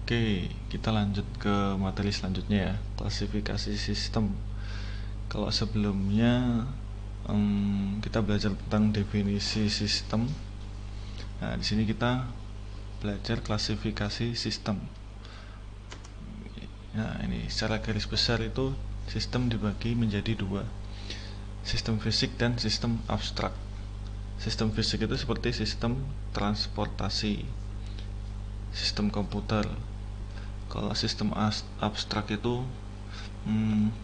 Oke, kita lanjut ke materi selanjutnya ya, klasifikasi sistem. Kalau sebelumnya kita belajar tentang definisi sistem. Nah, di sini kita belajar klasifikasi sistem. Nah, ini secara garis besar itu sistem dibagi menjadi dua, sistem fisik dan sistem abstrak. Sistem fisik itu seperti sistem transportasi, sistem komputer. Kalau sistem abstrak itu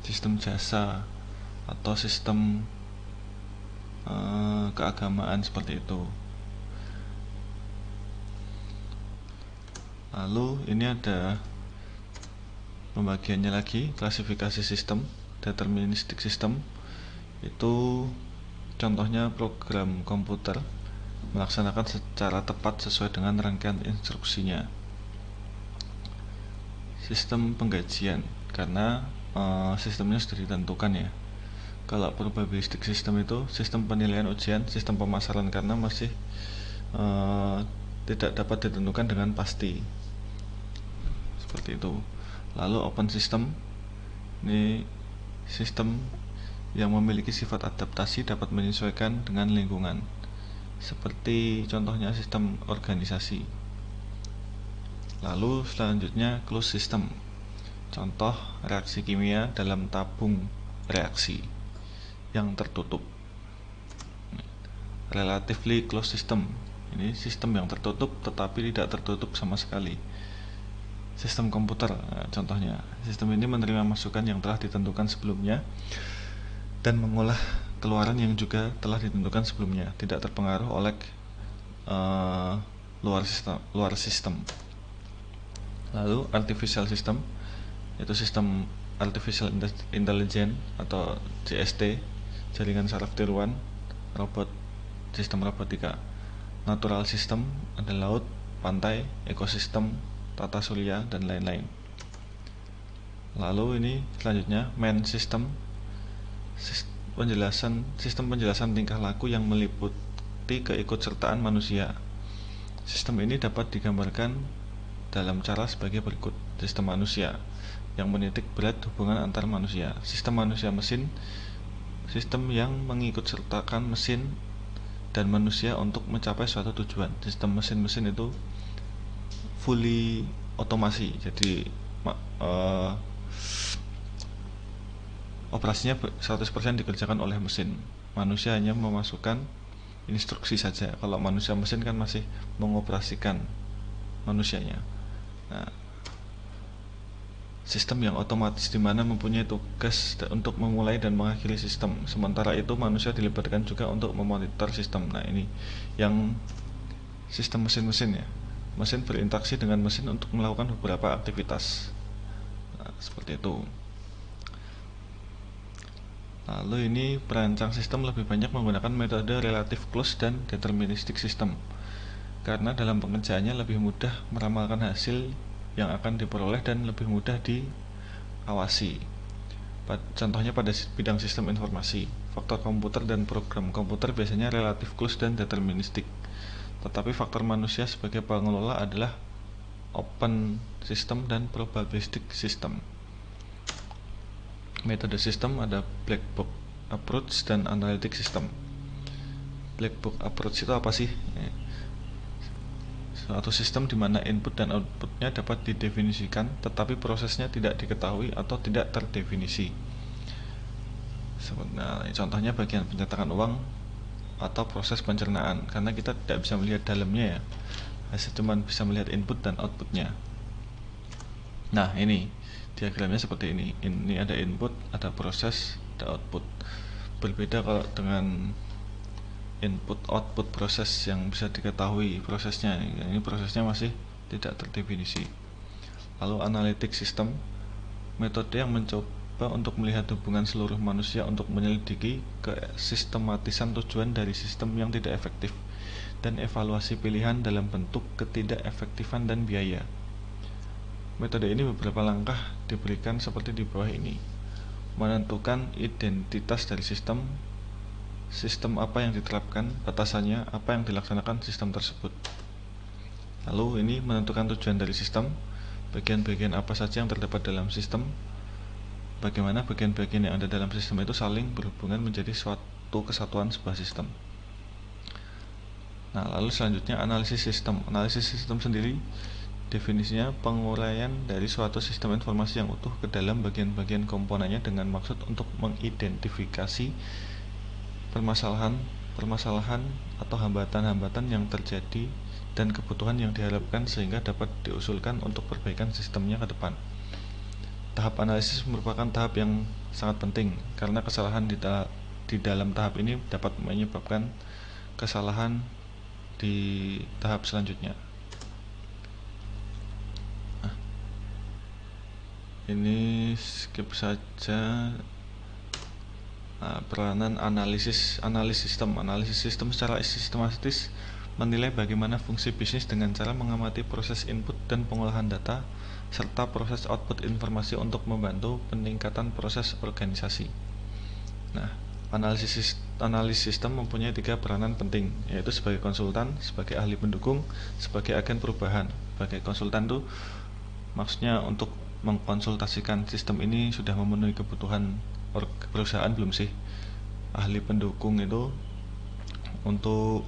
sistem jasa atau sistem keagamaan seperti itu. Lalu ini ada pembagiannya lagi, klasifikasi sistem, deterministik sistem. Itu contohnya program komputer melaksanakan secara tepat sesuai dengan rangkaian instruksinya. Sistem penggajian, karena sistemnya sudah ditentukan ya. Kalau probabilistik sistem itu sistem penilaian ujian, sistem pemasaran, karena masih tidak dapat ditentukan dengan pasti, seperti itu. Lalu open system, ini sistem yang memiliki sifat adaptasi, dapat menyesuaikan dengan lingkungan, seperti contohnya sistem organisasi. Lalu selanjutnya closed system, contoh reaksi kimia dalam tabung reaksi yang tertutup. Relatively closed system, ini sistem yang tertutup tetapi tidak tertutup sama sekali. Sistem komputer, contohnya sistem ini menerima masukan yang telah ditentukan sebelumnya dan mengolah keluaran yang juga telah ditentukan sebelumnya, tidak terpengaruh oleh luar sistem. Lalu artificial system, yaitu sistem artificial intelligence atau JST, jaringan saraf tiruan, robot, sistem robotika. Natural system ada laut, pantai, ekosistem, tata surya, dan lain-lain. Lalu ini selanjutnya man system, sistem penjelasan tingkah laku yang meliputi keikutsertaan manusia. Sistem ini dapat digambarkan dalam cara sebagai berikut. Sistem manusia yang menitik berat hubungan antar manusia. Sistem manusia-mesin, sistem yang mengikutsertakan mesin dan manusia untuk mencapai suatu tujuan. Sistem mesin-mesin itu fully otomasi, jadi operasinya 100% dikerjakan oleh mesin. Manusia hanya memasukkan instruksi saja. Kalau manusia mesin kan masih mengoperasikan manusianya. Nah, sistem yang otomatis dimana mempunyai tugas untuk memulai dan mengakhiri sistem. Sementara itu manusia dilibatkan juga untuk memonitor sistem. Nah, ini yang sistem mesin-mesin ya. Mesin berinteraksi dengan mesin untuk melakukan beberapa aktivitas. Nah, seperti itu. Lalu ini perancang sistem lebih banyak menggunakan metode relative close dan deterministic system, karena dalam pengerjaannya lebih mudah meramalkan hasil yang akan diperoleh dan lebih mudah diawasi. Contohnya pada bidang sistem informasi, faktor komputer dan program komputer biasanya relative close dan deterministic, tetapi faktor manusia sebagai pengelola adalah open system dan probabilistic system. Metode sistem ada black box approach dan analytic system. Black box approach itu apa sih? Suatu sistem di mana input dan outputnya dapat didefinisikan, tetapi prosesnya tidak diketahui atau tidak terdefinisi. Nah, contohnya bagian pencetakan uang atau proses pencernaan, karena kita tidak bisa melihat dalamnya ya, hanya cuma bisa melihat input dan outputnya. Nah, ini diagramnya seperti ini. Ini ada input, ada proses, ada output. Berbeda kalau dengan input output proses yang bisa diketahui prosesnya. Ini prosesnya masih tidak terdefinisi. Lalu analytic system, metode yang mencoba untuk melihat hubungan seluruh manusia untuk menyelidiki kesistematisan tujuan dari sistem yang tidak efektif dan evaluasi pilihan dalam bentuk ketidakefektifan dan biaya. Metode ini beberapa langkah diberikan seperti di bawah ini. Menentukan identitas dari sistem apa yang diterapkan, batasannya, apa yang dilaksanakan sistem tersebut. Lalu ini menentukan tujuan dari sistem, bagian-bagian apa saja yang terdapat dalam sistem, bagaimana bagian-bagian yang ada dalam sistem itu saling berhubungan menjadi suatu kesatuan sebuah sistem. Nah, lalu selanjutnya analisis sistem. Analisis sistem sendiri definisinya penguraian dari suatu sistem informasi yang utuh ke dalam bagian-bagian komponennya dengan maksud untuk mengidentifikasi permasalahan atau hambatan-hambatan yang terjadi dan kebutuhan yang diharapkan sehingga dapat diusulkan untuk perbaikan sistemnya ke depan. Tahap analisis merupakan tahap yang sangat penting karena kesalahan di dalam tahap ini dapat menyebabkan kesalahan di tahap selanjutnya. Ini skip saja. Peranan analisis sistem. Analisis sistem secara sistematis menilai bagaimana fungsi bisnis dengan cara mengamati proses input dan pengolahan data serta proses output informasi untuk membantu peningkatan proses organisasi. Nah, analisis sistem mempunyai 3 peranan penting, yaitu sebagai konsultan, sebagai ahli pendukung, sebagai agen perubahan. Sebagai konsultan itu maksudnya untuk mengkonsultasikan sistem ini sudah memenuhi kebutuhan perusahaan belum sih. Ahli pendukung itu untuk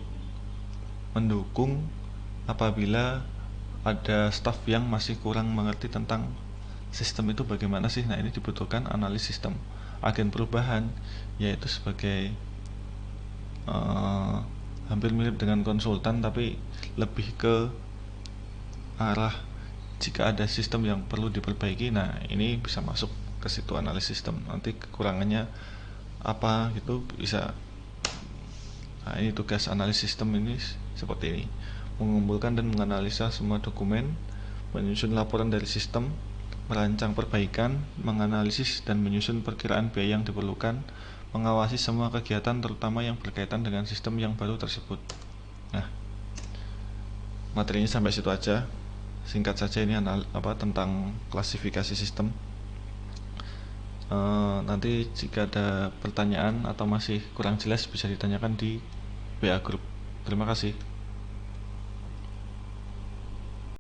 mendukung apabila ada staf yang masih kurang mengerti tentang sistem itu bagaimana sih. Nah, ini dibutuhkan analis sistem. Agen perubahan yaitu sebagai hampir mirip dengan konsultan tapi lebih ke arah jika ada sistem yang perlu diperbaiki. Nah, ini bisa masuk ke situ analisis sistem. Nanti kekurangannya apa gitu bisa. Nah, ini tugas analisis sistem ini seperti ini: mengumpulkan dan menganalisa semua dokumen, menyusun laporan dari sistem, merancang perbaikan, menganalisis dan menyusun perkiraan biaya yang diperlukan, mengawasi semua kegiatan terutama yang berkaitan dengan sistem yang baru tersebut. Nah, materinya sampai situ aja. Singkat saja ini tentang klasifikasi sistem. Nanti jika ada pertanyaan atau masih kurang jelas bisa ditanyakan di WA Group. Terima kasih.